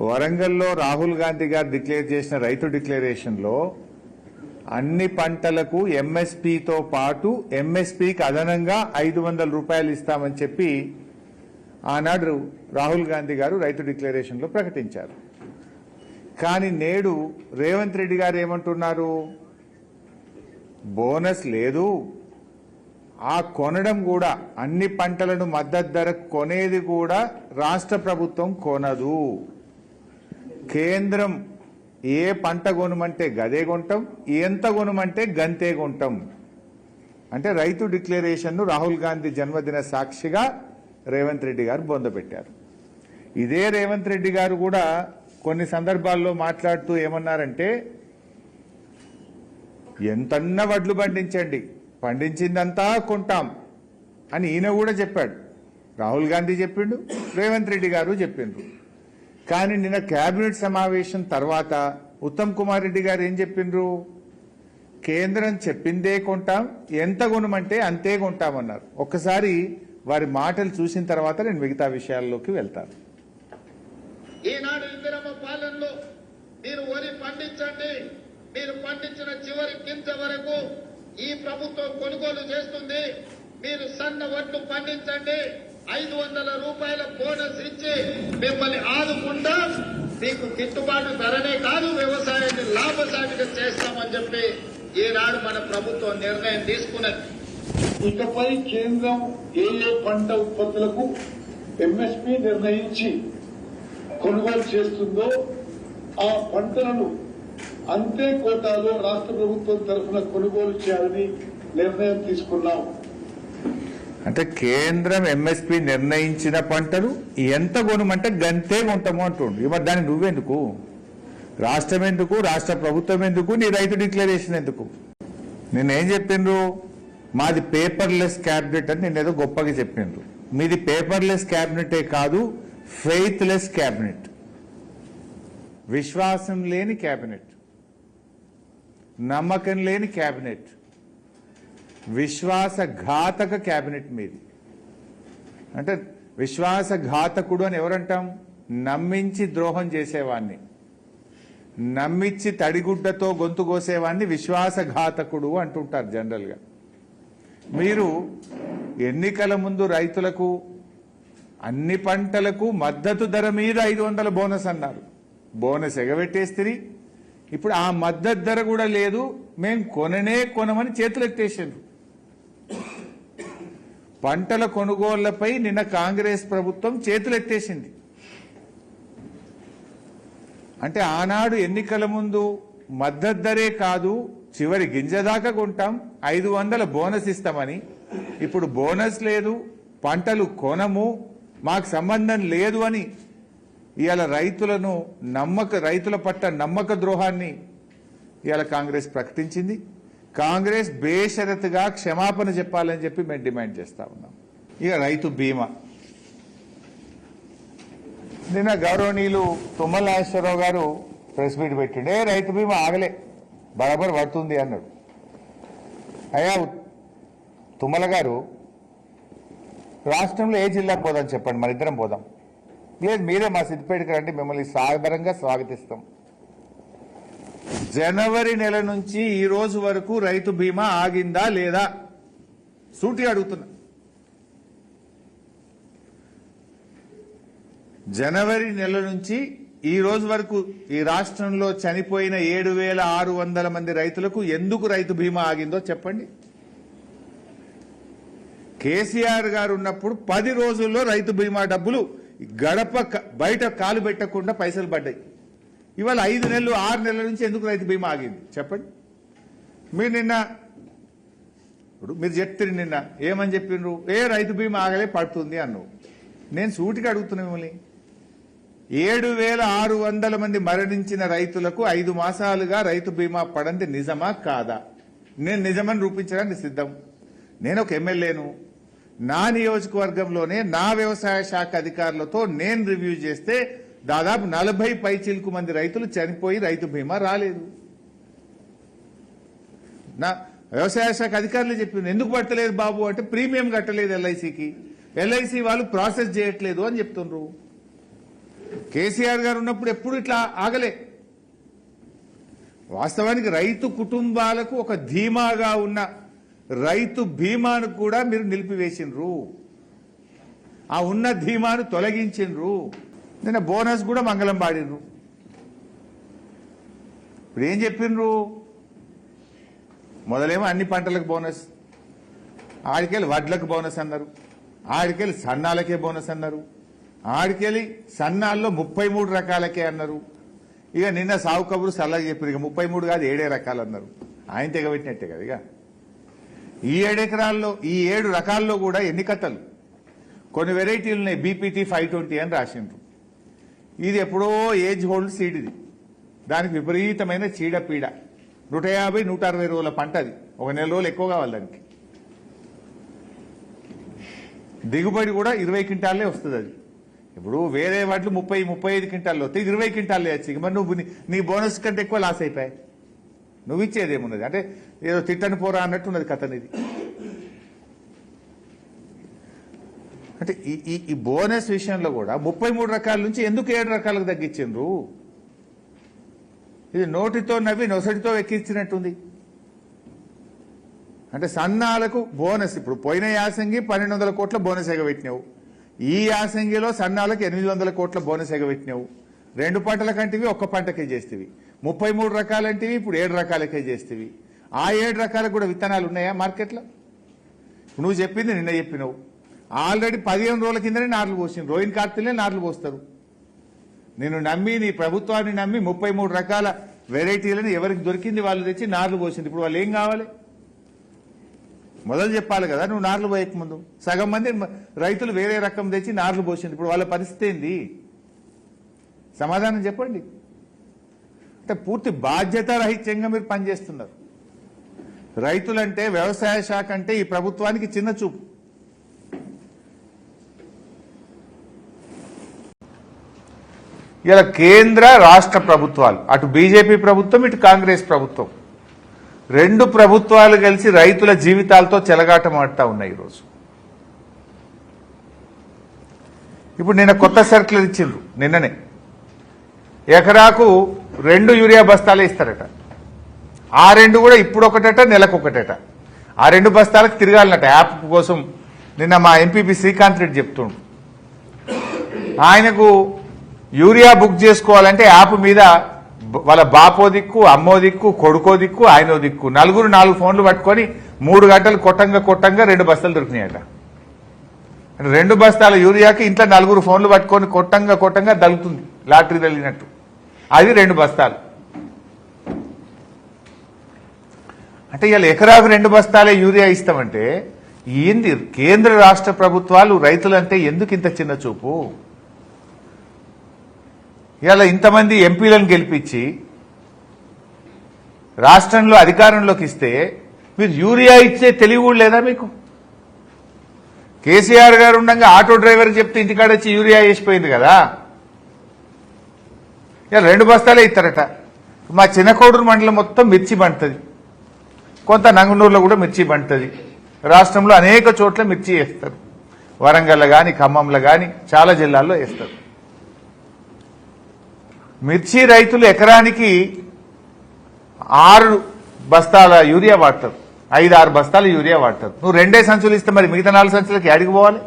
వరంగల్లో రాహుల్ గాంధీ గారు డిక్లేర్ చేసిన రైతు డిక్లరేషన్లో అన్ని పంటలకు ఎంఎస్పీతో పాటు ఎంఎస్పీకి అదనంగా 500 రూపాయలు ఇస్తామని చెప్పి ఆనాడు రాహుల్ గాంధీ గారు రైతు డిక్లరేషన్లో ప్రకటించారు. కానీ నేడు రేవంత్ రెడ్డి గారు ఏమంటున్నారు? బోనస్ లేదు, ఆ కొనడం కూడా అన్ని పంటలను మద్దతు ధర కొనేది కూడా రాష్ట్ర ప్రభుత్వం కొనదు. కేంద్రం ఏ పంట కొనమంటే గదే కొంటాం, ఎంత కొనమంటే గంతే కొంటాం. అంటే రైతు డిక్లరేషన్ను రాహుల్ గాంధీ జన్మదిన సాక్షిగా రేవంత్ రెడ్డి గారు బొందపెట్టారు. ఇదే రేవంత్ రెడ్డి గారు కూడా కొన్ని సందర్భాల్లో మాట్లాడుతూ ఏమన్నారంటే, ఎంతన్నా వడ్లు పండించండి, పండించిందంతా కొంటాం అని ఈయన కూడా చెప్పాడు. రాహుల్ గాంధీ చెప్పిండు, రేవంత్ రెడ్డి గారు చెప్పిండ్రు. కానీ నిన్న కేబినెట్ సమావేశం తర్వాత ఉత్తమ్ కుమార్ రెడ్డి గారు ఏం చెప్పిండ్రు? కేంద్రం చెప్పిందే కొంటాం, ఎంత కొనమంటే అంతే కొంటామన్నారు. ఒక్కసారి వారి మాటలు చూసిన తర్వాత నేను మిగతా విషయాల్లోకి వెళ్తాను. ఈనాడు ఇందిరమ్మ పాలనలో మీరు వరి పండించండి, మీరు పండించిన చివరి గింజ వరకు ఈ ప్రభుత్వం కొనుగోలు చేస్తుంది. మీరు సన్న వడ్లు పండించండి, 500 రూపాయల బోనస్ ఇచ్చి మిమ్మల్ని ఆదుకుంటా మీకు గిట్టుబాటు ధరనే కాదు వ్యవసాయాన్ని లాభసాటిగా చేస్తామని చెప్పి ఈనాడు మన ప్రభుత్వం నిర్ణయం తీసుకున్నది. ఇకపై కేంద్రం ఏ పంట ఉత్పత్తులకు ఎంఎస్పీ నిర్ణయించి కొనుగోలు చేస్తుందో ఆ పంటలను అంతే కోటాలో రాష్ట్ర ప్రభుత్వం తరఫున కొనుగోలు చేయాలని నిర్ణయం తీసుకున్నాం. అంటే కేంద్రం ఎంఎస్పీ నిర్ణయించిన పంటలు ఎంత కొనమంటే గంతే కొంటాము అంటుండు. ఇవ్వ దాన్ని నువ్వెందుకు? రాష్ట్రం ఎందుకు? రాష్ట్ర ప్రభుత్వం ఎందుకు? నీ రైతు డిక్లరేషన్ ఎందుకు? నేనేం చెప్పిండ్రు? మాది పేపర్లెస్ క్యాబినెట్ అని నేనేదో గొప్పగా చెప్పిండ్రు. మీది పేపర్లెస్ క్యాబినెటే కాదు, ఫెయిత్లెస్ క్యాబినెట్, విశ్వాసం లేని క్యాబినెట్, నమ్మకం లేని క్యాబినెట్, విశ్వాసఘాతక క్యాబినెట్ మీది. అంటే విశ్వాసఘాతకుడు అని ఎవరంటాం? నమ్మించి ద్రోహం చేసేవాడిని, నమ్మించి తడిగుడ్డతో గొంతు కోసేవాడిని విశ్వాసఘాతకుడు అంటుంటారు జనరల్గా. మీరు ఎన్నికల ముందు రైతులకు అన్ని పంటలకు మద్దతు ధర మీద 500 బోనస్ అన్నారు. బోనస్ ఎగబెట్టేస్తే ఇప్పుడు ఆ మద్దతు ధర కూడా లేదు, మేం కొనమని చేతులెత్తేసారు. పంటల కొనుగోళ్లపై నిన్న కాంగ్రెస్ ప్రభుత్వం చేతులెత్తేసింది. అంటే ఆనాడు ఎన్నికల ముందు మద్దతు ధరే కాదు, చివరి గింజ దాకా కొంటాం, 500 బోనస్ ఇస్తామని, ఇప్పుడు బోనస్ లేదు, పంటలు కొనము, మాకు సంబంధం లేదు అని ఇవాళ రైతుల పట్ల నమ్మక ద్రోహాన్ని ఇవాళ కాంగ్రెస్ ప్రకటించింది. కాంగ్రెస్ బేషరతుగా క్షమాపణ చెప్పాలని చెప్పి మేము డిమాండ్ చేస్తా ఉన్నాం. ఇక రైతు బీమా నిన్న గౌరవనీయులు తుమ్మల నాగేశ్వరరావు గారు ప్రెస్ మీట్ పెట్టిండే, రైతు బీమా ఆగలే, బరాబర్ పడుతుంది అన్నాడు. అయ్యా తుమ్మల గారు, రాష్ట్రంలో ఏ జిల్లాకు పోదాం చెప్పండి, మన ఇద్దరం పోదాం. లేదు మీరే మా సిద్దిపేటకి రండి, మిమ్మల్ని సాదరంగా స్వాగతిస్తాం. జనవరి నెల నుంచి ఈ రోజు వరకు రైతు బీమా ఆగిందా లేదా? సూటిగా అడుగుతున్నా. జనవరి నెల నుంచి ఈ రోజు వరకు ఈ రాష్ట్రంలో చనిపోయిన 7,600 మంది రైతులకు ఎందుకు రైతు బీమా ఆగిందో చెప్పండి. కేసీఆర్ గారు ఉన్నప్పుడు 10 రోజుల్లో రైతు బీమా డబ్బులు గడప బయట కాలు పెట్టకుండా పైసలు పడ్డాయి. ఇవాళ 5 నెలలు 6 నెలల నుంచి ఎందుకు రైతు బీమా ఆగింది చెప్పండి. మీరు నిన్న మీరు చెప్తారు, నిన్న ఏమని చెప్పిండ్రు? రైతు బీమా ఆగలే, పడుతుంది అన్నావు. నేను సూటిగా అడుగుతున్నా మిమ్మల్ని, 7,600 మంది మరణించిన రైతులకు 5 మాసాలుగా రైతు బీమా పడంది నిజమా కాదా? నేను నిజమని రూపించడానికి సిద్ధం. నేను ఒక ఎమ్మెల్యేను, నా నియోజకవర్గంలోనే నా వ్యవసాయ శాఖ అధికారులతో నేను రివ్యూ చేస్తే దాదాపు 40 పైచిలకు మంది రైతులు చనిపోయి రైతు బీమా రాలేదు. నా వ్యవసాయ శాఖ అధికారులు చెప్పింది, ఎందుకు పట్టలేదు బాబు అంటే ప్రీమియం కట్టలేదు ఎల్ఐసికి, ఎల్ఐసి వాళ్ళు ప్రాసెస్ చేయట్లేదు అని చెప్తున్నారు. కేసీఆర్ గారు ఉన్నప్పుడు ఎప్పుడు ఇట్లా ఆగలే. వాస్తవానికి రైతు కుటుంబాలకు ఒక ధీమాగా ఉన్న రైతు బీమాను కూడా మీరు నిలిపివేసిండ్రు. ఆ ఉన్న ధీమాను తొలగించిండ్రు. నిన్న బోనస్ కూడా మంగళం పాడిండ్రు. ఇప్పుడు ఏం చెప్పిండ్రు? మొదలేమో అన్ని పంటలకు బోనస్, ఆడికెళ్ళి వడ్లకు బోనస్ అన్నారు, ఆడికెళ్ళి సన్నాలకే బోనస్ అన్నారు, ఆడికెళ్ళి సన్నాల్లో 33 రకాలకే అన్నారు. ఇక నిన్న సాగు కబురు సల్లగా చెప్పారు, ఇక 33 కాదు 7 రకాలు అన్నారు. ఆయన తెగబెట్టినట్టే కదా. ఇక ఈ 7 ఎకరాల్లో ఈ 7 రకాల్లో కూడా ఎన్ని కథలు, కొన్ని వెరైటీలు ఉన్నాయి. బీపీటీ 520 అని రాసిండ్రు. ఇది ఎప్పుడో ఏజ్ హోల్డ్ సీడ్. ఇది దానికి విపరీతమైన చీడపీడ. 150-160 రోజుల పంట. అది ఒక నెల రోజులు ఎక్కువ కావాలి దానికి. దిగుబడి కూడా 20 క్వింటాలే వస్తుంది. అది ఇప్పుడు వేరే వాటిలో 30-35 క్వింటాల్లో వస్తాయి, 20 క్వింటాలే వచ్చి. మరి నువ్వు నీ బోనస్ కంటే ఎక్కువ లాస్ అయిపోయాయి. నువ్వు ఇచ్చేది ఏమున్నది అంటే ఏదో తిట్టని పోరా అన్నట్టున్నది కథనిది. అంటే ఈ బోనస్ విషయంలో కూడా 33 రకాల నుంచి ఎందుకు 7 రకాలకు తగ్గించిండ్రు? ఇది నోటితో నవ్వి నొసటితో ఎక్కించినట్టుంది. అంటే సన్నాలకు బోనస్ ఇప్పుడు పోయిన యాసంగి 1200 కోట్ల బోనస్ ఎగబెట్టినావు. ఈ యాసంగిలో సన్నాలకు 800 కోట్ల బోనస్ ఎగబెట్టినావు. 2 పంటల కంటివి ఒక్క పంటకే చేస్తేవి. 33 రకాలంటివి ఇప్పుడు 7 రకాలకే చేస్తేవి. ఆ 7 రకాలకు కూడా విత్తనాలు ఉన్నాయా మార్కెట్లో? నువ్వు చెప్పింది నిన్న చెప్పినావు. ఆల్రెడీ 15 రోజుల కిందనే నార్లు పోసింది. రోహిన్ కార్తీలే నార్లు పోస్తారు. నేను నమ్మి నీ ప్రభుత్వాన్ని నమ్మి 33 రకాల వెరైటీలను ఎవరికి దొరికింది వాళ్ళు తెచ్చి నార్లు పోసింది. ఇప్పుడు వాళ్ళు ఏం కావాలి? మొదలు చెప్పాలి కదా నువ్వు నార్లు పోయక ముందు. సగం మంది రైతులు వేరే రకం తెచ్చి నార్లు పోసింది. ఇప్పుడు వాళ్ళ పరిస్థితి ఏంది? సమాధానం చెప్పండి. అంటే పూర్తి బాధ్యత రహిత్యంగా మీరు పనిచేస్తున్నారు. రైతులంటే, వ్యవసాయ శాఖ అంటే ఈ ప్రభుత్వానికి చిన్న చూపు. ఇలా కేంద్ర రాష్ట్ర ప్రభుత్వాలు, అటు బీజేపీ ప్రభుత్వం ఇటు కాంగ్రెస్ ప్రభుత్వం, 2 ప్రభుత్వాలు కలిసి రైతుల జీవితాలతో చెలగాటమాడుతూ ఉన్నాయి ఈరోజు. ఇప్పుడు నిన్న కొత్త సర్కులర్ ఇచ్చిండ్రు. నిన్ననే ఎకరాకు 2 యూరియా బస్తాలే ఇస్తారట. ఆ 2 కూడా ఇప్పుడు ఒకటట, నెలకొకటట. ఆ 2 బస్తాలకు తిరగాలన్నట యాప్ కోసం. నిన్న మా ఎంపీపీ శ్రీకాంత్ రెడ్డి చెప్తుండు. ఆయనకు యూరియా బుక్ చేసుకోవాలంటే యాప్ మీద వాళ్ళ బాపో దిక్కు, అమ్మో దిక్కు, కొడుకో దిక్కు, ఆయనో దిక్కు, నలుగురు 4 ఫోన్లు పట్టుకొని 3 గంటలు కొట్టంగా 2 బస్తాలు దొరికినాయట. 2 బస్తాల యూరియాకి ఇంట్లో 4 ఫోన్లు పట్టుకొని కొట్టంగా దలుగుతుంది, లాటరీ తగిలినట్టు. అది 2 బస్తాలు. అంటే ఇవాళ ఎకరాకు 2 బస్తాలే యూరియా ఇస్తామంటే ఏంది? కేంద్ర రాష్ట్ర ప్రభుత్వాలు రైతులంటే ఎందుకు ఇంత చిన్న చూపు? ఇవాళ ఇంతమంది ఎంపీలను గెలిపించి రాష్ట్రంలో అధికారంలోకి ఇస్తే మీరు యూరియా ఇచ్చే తెలివి కూడా లేదా మీకు? కేసీఆర్ గారు ఉండగా ఆటో డ్రైవర్ చెప్తే ఇంటికాడ వచ్చి యూరియా వేసిపోయింది కదా. ఇవాళ 2 బస్తాలే ఇస్తారట. మా చిన్నకోడూరు మండలం మొత్తం మిర్చి పండుతుంది, కొంత నంగనూరులో కూడా మిర్చి పండుతుంది. రాష్ట్రంలో అనేక చోట్ల మిర్చి వేస్తారు. వరంగల్లో కానీ, ఖమ్మంలో కానీ చాలా జిల్లాల్లో వేస్తారు. మిర్చి రైతులు ఎకరానికి 6 బస్తాల యూరియా వాడతారు, 5-6 బస్తాల యూరియా వాడతారు. నువ్వు 2 సంచులు ఇస్తే మరి మిగతా 4 సంచులకి అడిగి పోవాలి.